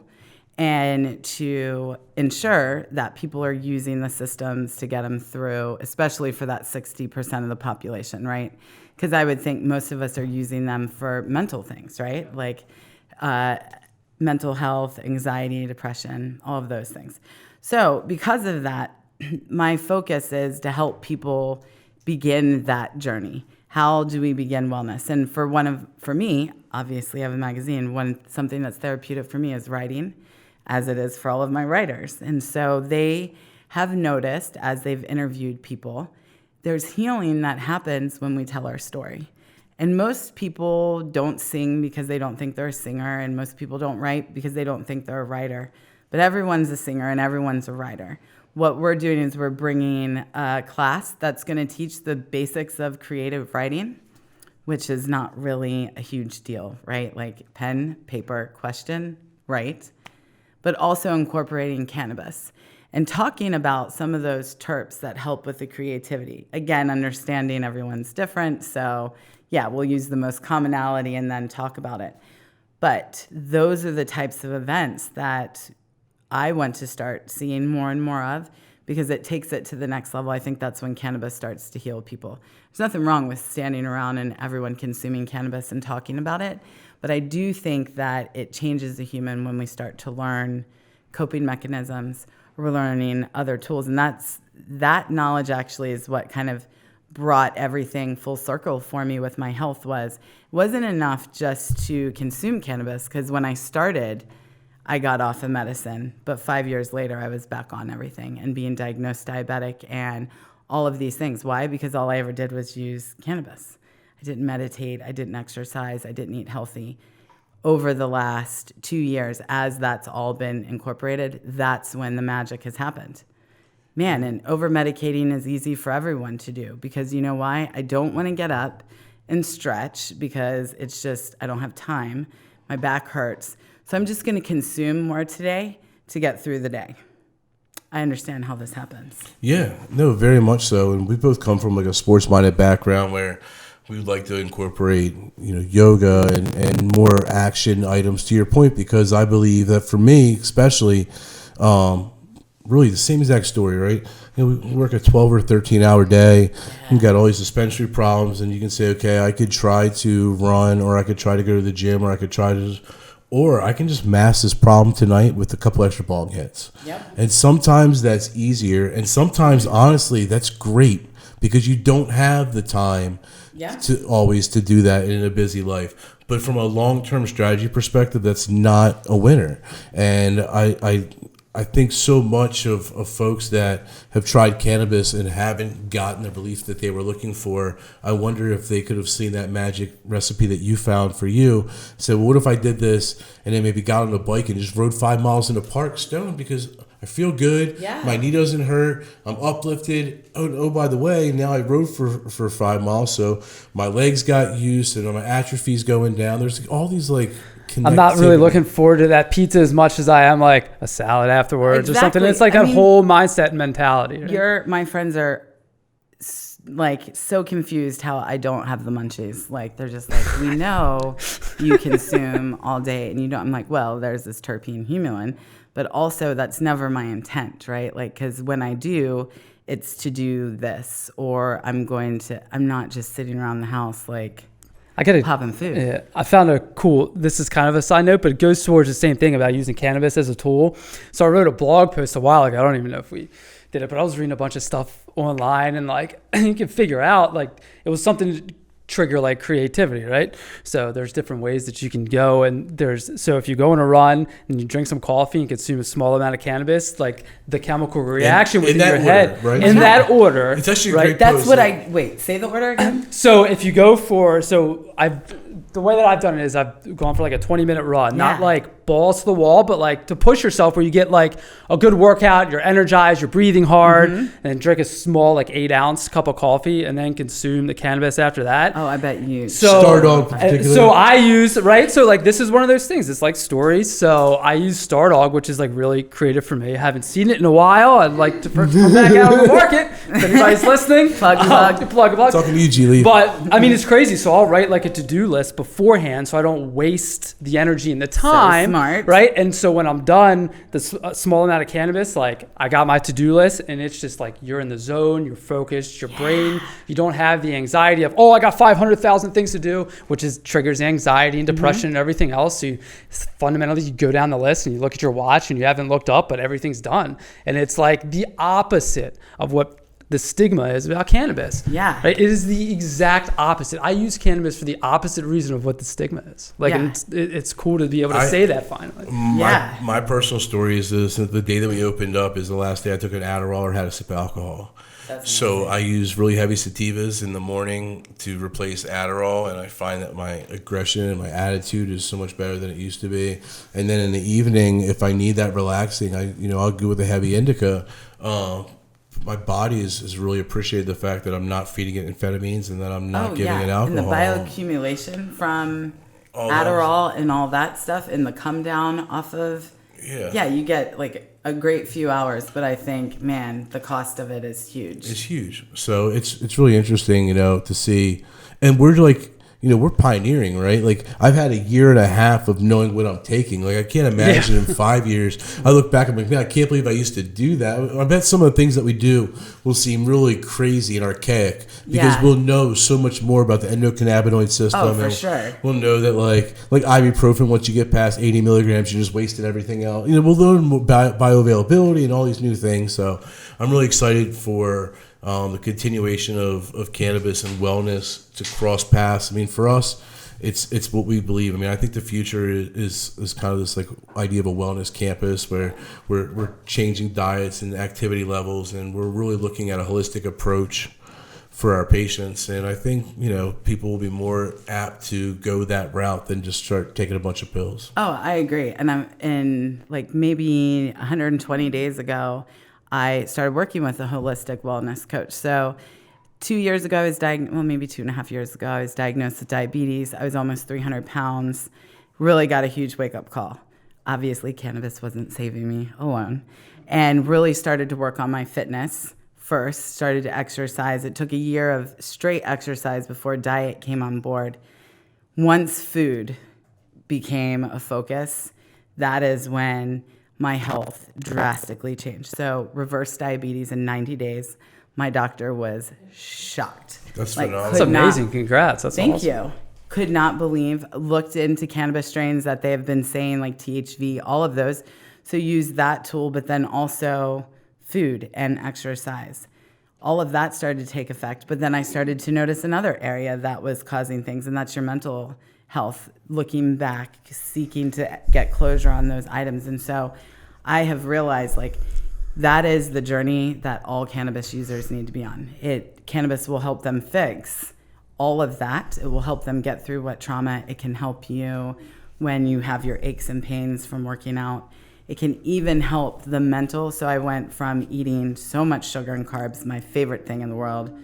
and to ensure that people are using the systems to get them through, especially for that 60% of the population, right? Because I would think most of us are using them for mental things, right? Like mental health, anxiety, depression, all of those things. So because of that, my focus is to help people begin that journey. How do we begin wellness? And for me, obviously I have a magazine. Something that's therapeutic for me is writing, as it is for all of my writers. And so they have noticed, as they've interviewed people, there's healing that happens when we tell our story. And most people don't sing because they don't think they're a singer, and most people don't write because they don't think they're a writer. But everyone's a singer and everyone's a writer. What we're doing is we're bringing a class that's going to teach the basics of creative writing, which is not really a huge deal, right? Like pen, paper, question, write, but also incorporating cannabis and talking about some of those terps that help with the creativity. Again, understanding everyone's different. So yeah, we'll use the most commonality and then talk about it. But those are the types of events that I want to start seeing more and more of, because it takes it to the next level. I think that's when cannabis starts to heal people. There's nothing wrong with standing around and everyone consuming cannabis and talking about it. But I do think that it changes the human when we start to learn coping mechanisms. We're learning other tools. And that knowledge actually is what kind of brought everything full circle for me with my health. It wasn't enough just to consume cannabis, because when I started, I got off of medicine. But 5 years later, I was back on everything and being diagnosed diabetic and all of these things. Why? Because all I ever did was use cannabis. I didn't meditate, I didn't exercise, I didn't eat healthy. Over the last 2 years, as that's all been incorporated, that's when the magic has happened. Man, and over-medicating is easy for everyone to do, because you know why? I don't want to get up and stretch because it's just, I don't have time. My back hurts. So I'm just going to consume more today to get through the day. I understand how this happens. Yeah, no, very much so. And we both come from like a sports-minded background where we would like to incorporate, yoga and more action items, to your point, because I believe that for me, especially, really the same exact story, right? We work a 12 or 13-hour day. We've got all these dispensary problems, and you can say, okay, I could try to run, or I could try to go to the gym, or I could try to or I can just mask this problem tonight with a couple extra bong hits. Yep. And sometimes that's easier, and sometimes honestly that's great because you don't have the time to do that in a busy life. But from a long-term strategy perspective, that's not a winner. And I think so much of folks that have tried cannabis and haven't gotten the relief that they were looking for, I wonder if they could have seen that magic recipe that you found for you. Said, well, what if I did this and then maybe got on a bike and just rode 5 miles in the park stoned because I feel good. Yeah. My knee doesn't hurt. I'm uplifted. Oh, by the way, now I rode for 5 miles, so my legs got used and my atrophy's going down. There's all these like. I'm not really looking forward to that pizza as much as I am like a salad afterwards or something. It's like that whole mindset and mentality. Right? My friends are like so confused how I don't have the munchies. Like they're just like, we know you consume all day and you don't. I'm like, well, there's this terpene humulin, but also that's never my intent, right? Like, because when I do, it's to do this, or I'm not just sitting around the house like popping food. Yeah, I found this is kind of a side note, but it goes towards the same thing about using cannabis as a tool. So I wrote a blog post a while ago. I don't even know if we did it, but I was reading a bunch of stuff online and like you can figure out like it was something to trigger like creativity, right? So there's different ways that you can go, and so if you go on a run and you drink some coffee and consume a small amount of cannabis, like the chemical reaction within your head, right? In that order, it's actually a right? great That's post, what like, say the order again. So if you go the way that I've done it is I've gone for like a 20-minute run, not like balls to the wall, but like to push yourself where you get like a good workout, you're energized, you're breathing hard, and then drink a small like 8-ounce cup of coffee and then consume the cannabis after that. Oh, I bet you. Stardog particularly. So I use, right? So like this is one of those things. It's like stories. So I use Stardog, which is like really creative for me. I haven't seen it in a while. I'd like to come back out on the market. If anybody's listening, plug. Talking to you, Jilleien. But I mean, it's crazy. So I'll write like a to-do list beforehand so I don't waste the energy and the time. So smart. Right? And so when I'm done, the small amount of cannabis, like I got my to-do list and it's just like you're in the zone, you're focused, your brain, you don't have the anxiety of, I got 500,000 things to do, which triggers anxiety and depression and everything else. So fundamentally, you go down the list and you look at your watch and you haven't looked up, but everything's done. And it's like the opposite of what the stigma is about cannabis. Yeah. Right? It is the exact opposite. I use cannabis for the opposite reason of what the stigma is. Like, and it's cool to be able to say that finally. My personal story is this: the day that we opened up is the last day I took an Adderall or had a sip of alcohol. So I use really heavy sativas in the morning to replace Adderall, and I find that my aggression and my attitude is so much better than it used to be. And then in the evening, if I need that relaxing, I'll go with a heavy indica. My body is really appreciated the fact that I'm not feeding it amphetamines and that I'm not giving it alcohol. And the bioaccumulation from Adderall and all that stuff and the come down off of, you get like a great few hours, but I think, man, the cost of it is huge. It's huge. So it's really interesting, to see. And we're like, we're pioneering, right? Like I've had a year and a half of knowing what I'm taking. Like I can't imagine in 5 years, I look back and I'm like, man, I can't believe I used to do that. I bet some of the things that we do will seem really crazy and archaic because we'll know so much more about the endocannabinoid system. Oh, for sure. We'll know that like ibuprofen, once you get past 80 milligrams, you're just wasting everything else. We'll learn more bioavailability and all these new things. So I'm really excited for the continuation of cannabis and wellness to cross paths. I mean, for us, it's what we believe. I mean, I think the future is kind of this like idea of a wellness campus where we're changing diets and activity levels, and we're really looking at a holistic approach for our patients. And I think, people will be more apt to go that route than just start taking a bunch of pills. Oh, I agree. And I'm in like maybe 120 days ago, I started working with a holistic wellness coach. So 2 years ago, I was maybe 2.5 years ago, I was diagnosed with diabetes. I was almost 300 pounds, really got a huge wake-up call. Obviously, cannabis wasn't saving me alone. And really started to work on my fitness first, started to exercise. It took a year of straight exercise before diet came on board. Once food became a focus, that is when my health drastically changed. So reverse diabetes in 90 days. My doctor was shocked. That's phenomenal. That's amazing. Congrats. That's Thank awesome. you. could not believe, looked into cannabis strains that they have been saying, like THV, all of those. So use that tool, but then also food and exercise. All of that started to take effect. But then I started to notice another area that was causing things, and that's your mental health, looking back, seeking to get closure on those items. And so I have realized, like, that is the journey that all cannabis users need to be on. Cannabis will help them fix all of that. It will help them get through what trauma. It can help you when you have your aches and pains from working out. It can even help the mental. So I went from eating so much sugar and carbs, my favorite thing in the world,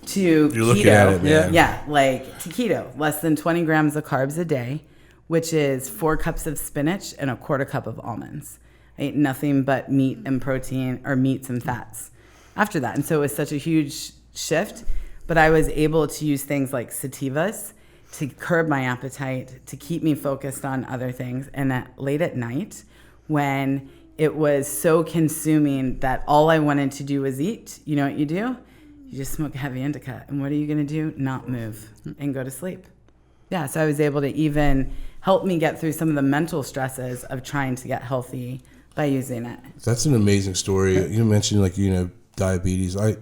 to You're keto. looking at it, man. Yeah, like to keto, less than 20 grams of carbs a day, which is 4 cups of spinach and a quarter cup of almonds. I ate nothing but meat and protein, or meats and fats after that. And so it was such a huge shift, but I was able to use things like sativas to curb my appetite, to keep me focused on other things. And late at night, when it was so consuming that all I wanted to do was eat, you know what you do? You just smoke a heavy indica. And what are you going to do? Not move and go to sleep. Yeah, so I was able to even help me get through some of the mental stresses of trying to get healthy by using it. That's an amazing story. You mentioned, like, diabetes. I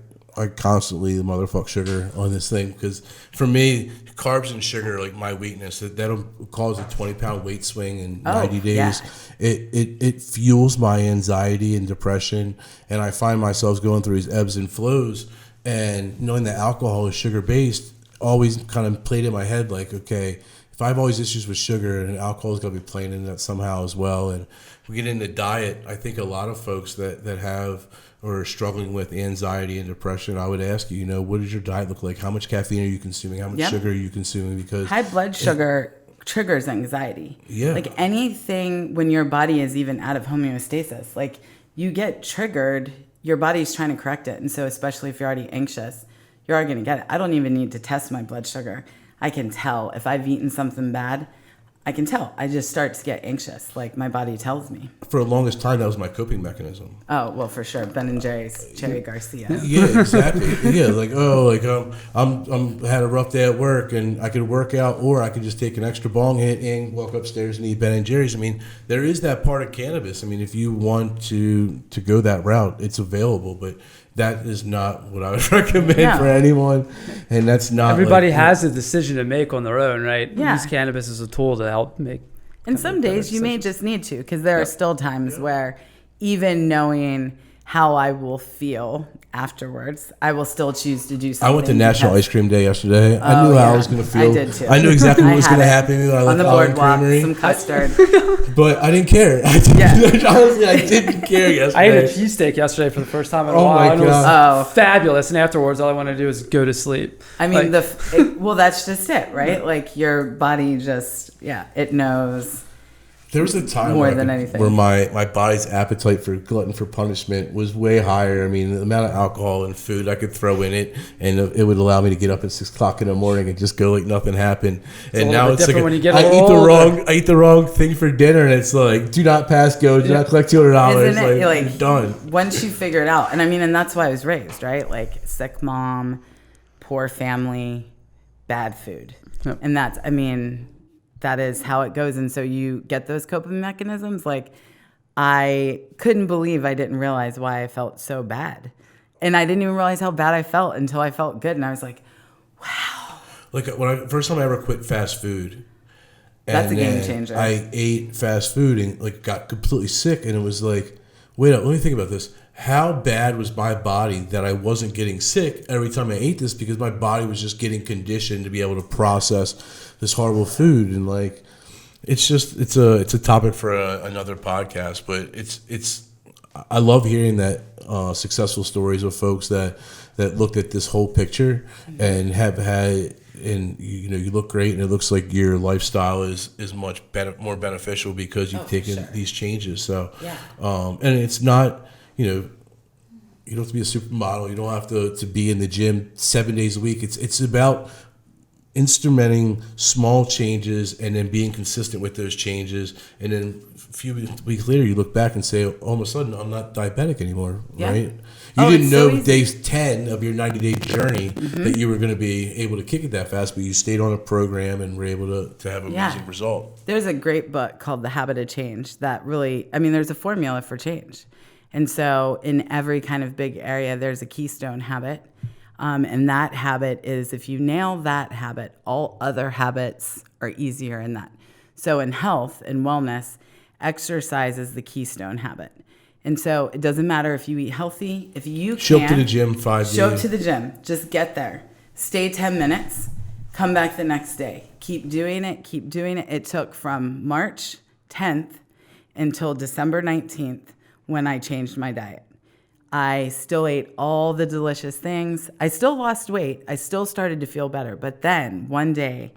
constantly motherfuck sugar on this thing, because for me, carbs and sugar are like my weakness. That'll cause a 20-pound weight swing in 90 days. Yeah. It fuels my anxiety and depression, and I find myself going through these ebbs and flows. And knowing that alcohol is sugar-based always kind of played in my head, like, okay, if I have all these issues with sugar, and alcohol is going to be playing into that somehow as well. And if we get into diet, I think a lot of folks that have or are struggling with anxiety and depression, I would ask you, what does your diet look like? How much caffeine are you consuming? How much sugar are you consuming? Because high blood sugar triggers anxiety. Yeah. Like anything, when your body is even out of homeostasis, like you get triggered, your body's trying to correct it. And so especially if you're already anxious, you're already going to get it. I don't even need to test my blood sugar. I can tell if I've eaten something bad. I can tell. I just start to get anxious. Like my body tells me. For the longest time, that was my coping mechanism. Oh, well, for sure. Ben & Jerry's Cherry Garcia. Yeah, exactly. Yeah, I'm had a rough day at work, and I could work out, or I could just take an extra bong hit and walk upstairs and eat Ben & Jerry's. I mean, there is that part of cannabis. I mean, if you want to go that route, it's available, but that is not what I would recommend for anyone, and that's not. Everybody has a decision to make on their own, right? Yeah. Use cannabis as a tool to help make. And some days you may just need to, because there are still times where even knowing how I will feel afterwards, I will still choose to do something. I went to National Ice Cream Day yesterday. I knew how I was going to feel. I did too. I knew exactly what was going to happen. On the boardwalk, some custard. But I didn't care. Honestly, I didn't care yesterday. I ate a cheesesteak yesterday for the first time in a while. My and God. it was fabulous. And afterwards, all I wanted to do is go to sleep. I mean, well, that's just it, right? Like your body just, it knows. There was a time where my body's appetite for glutton for punishment was way higher. I mean, the amount of alcohol and food I could throw in it, and it would allow me to get up at 6 o'clock in the morning and just go like nothing happened. And now it's like I eat the wrong thing for dinner, and it's like, do not pass go, do not collect $200. Isn't it like done. Once you figure it out, and I mean, and that's why I was raised, right? Like sick mom, poor family, bad food, and that's, I mean. That is how it goes. And so you get those coping mechanisms. Like, I couldn't believe I didn't realize why I felt so bad. And I didn't even realize how bad I felt until I felt good. And I was like, wow. Like, first time I ever quit fast food. That's a game changer. I ate fast food and like got completely sick. And it was like, wait up, let me think about this. How bad was my body that I wasn't getting sick every time I ate this, because my body was just getting conditioned to be able to process this horrible food. And like, it's a topic for another podcast, but I love hearing that successful stories of folks that looked at this whole picture and have had, and you look great, and it looks like your lifestyle is much more beneficial because you've taken these changes. So, and it's not, you don't have to be a supermodel. You don't have to be in the gym 7 days a week. It's about instrumenting small changes and then being consistent with those changes, and then a few weeks later you look back and say, all of a sudden I'm not diabetic anymore, right? You didn't know day 10 of your 90-day journey that you were going to be able to kick it that fast, but you stayed on a program and were able to have an amazing result. There's a great book called The Habit of Change that really, there's a formula for change. And so in every kind of big area, there's a keystone habit. And that habit is, if you nail that habit, all other habits are easier in that. So in health and wellness, exercise is the keystone habit. And so it doesn't matter if you eat healthy, if you can. Show up to the gym 5 days. Show up to the gym. Just get there. Stay 10 minutes. Come back the next day. Keep doing it. Keep doing it. It took from March 10th until December 19th when I changed my diet. I still ate all the delicious things. I still lost weight. I still started to feel better. But then one day,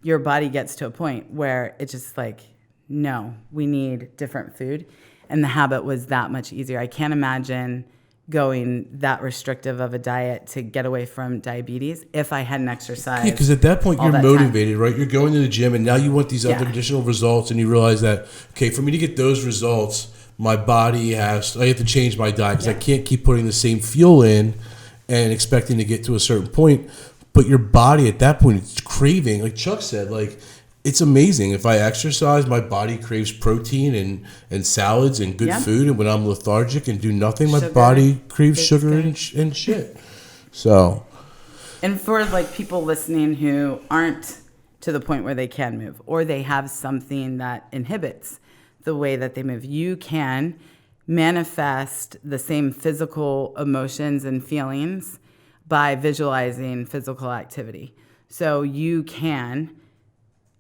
your body gets to a point where it's just like, no, we need different food. And the habit was that much easier. I can't imagine going that restrictive of a diet to get away from diabetes if I hadn't exercised. Yeah, because at that point you're motivated, right? You're going to the gym and now you want these other additional results, and you realize that, okay, for me to get those results, my body I have to change my diet because I can't keep putting the same fuel in and expecting to get to a certain point. But your body at that point, it's craving, like Chuck said, like, it's amazing. If I exercise, my body craves protein and salads and good food. And when I'm lethargic and do nothing, my body craves sugar and shit. So. And for like people listening who aren't to the point where they can move, or they have something that inhibits the way that they move, you can manifest the same physical emotions and feelings by visualizing physical activity. So you can,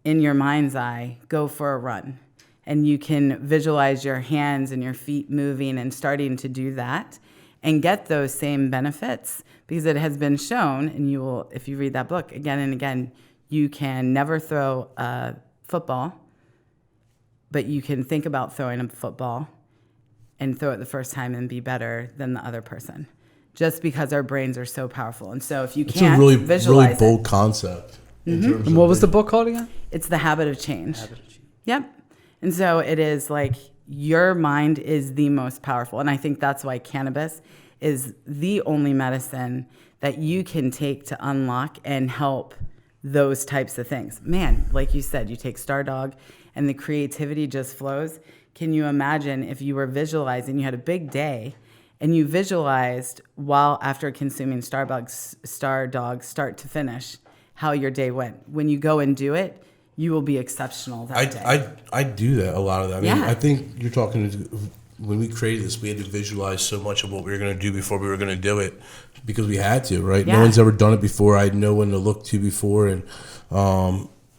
in your mind's eye, go for a run, and you can visualize your hands and your feet moving and starting to do that and get those same benefits, because it has been shown, and you will, if you read that book again and again, you can never throw a football, but you can think about throwing a football and throw it the first time and be better than the other person, just because our brains are so powerful. And so if you can't visualize really bold concept. And what was the book called again? It's The Habit of Change. Yep. And so it is like your mind is the most powerful. And I think that's why cannabis is the only medicine that you can take to unlock and help those types of things. Man, like you said, you take Stardog and the creativity just flows. Can you imagine if you were visualizing, you had a big day and you visualized while after consuming Stardog start to finish, how your day went. When you go and do it, you will be exceptional that day. I do that, a lot of that. I mean, I think you're talking, when we created this, we had to visualize so much of what we were going to do before we were going to do it, because we had to, right? No one's ever done it before. I had no one to look to before. And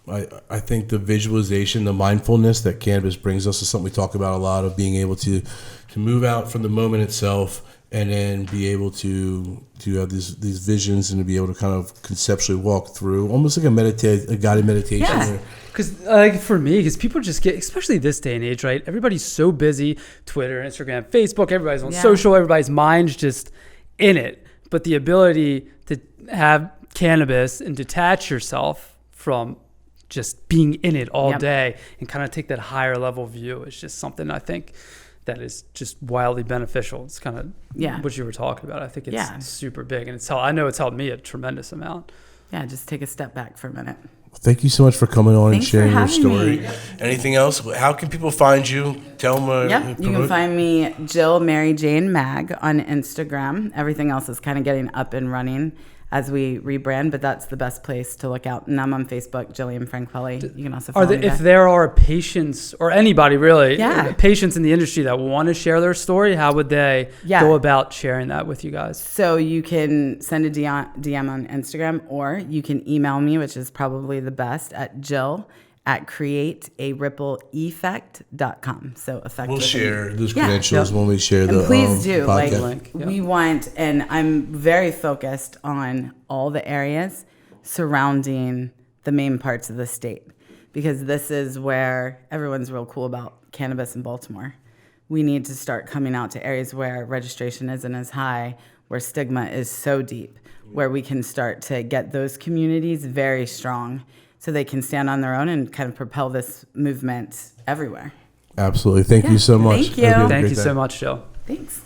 I think the visualization, the mindfulness that cannabis brings us is something we talk about a lot, of being able to move out from the moment itself and then be able to have these visions and to be able to kind of conceptually walk through, almost like a guided meditation. Yeah. Because like for me, because people just get, especially this day and age, right? Everybody's so busy, Twitter, Instagram, Facebook, everybody's on social, everybody's mind's just in it. But the ability to have cannabis and detach yourself from just being in it all day and kind of take that higher level view is just something I think that is just wildly beneficial. It's kind of what you were talking about. I think it's super big, and I know it's helped me a tremendous amount. Yeah, just take a step back for a minute. Thank you so much for coming on Thanks and sharing your story. Me. Anything else? How can people find you? Tell them. You can find me Jill MaryJane Mag on Instagram. Everything else is kind of getting up and running as we rebrand, but that's the best place to look out. And I'm on Facebook, Jilleien Franquelli. You can also follow me if there are patients or anybody really, patients in the industry that want to share their story, how would they go about sharing that with you guys? So you can send a DM on Instagram, or you can email me, which is probably the best, at jill@createaripple.com. So effective. We'll share those credentials when we share the please do. podcast. Like we want, and I'm very focused on all the areas surrounding the main parts of the state, because this is where everyone's real cool about cannabis in Baltimore. We need to start coming out to areas where registration isn't as high, where stigma is so deep, where we can start to get those communities very strong so they can stand on their own and kind of propel this movement everywhere. Absolutely. Thank you so much. Thank you. Thank you so much, Jill. Thanks.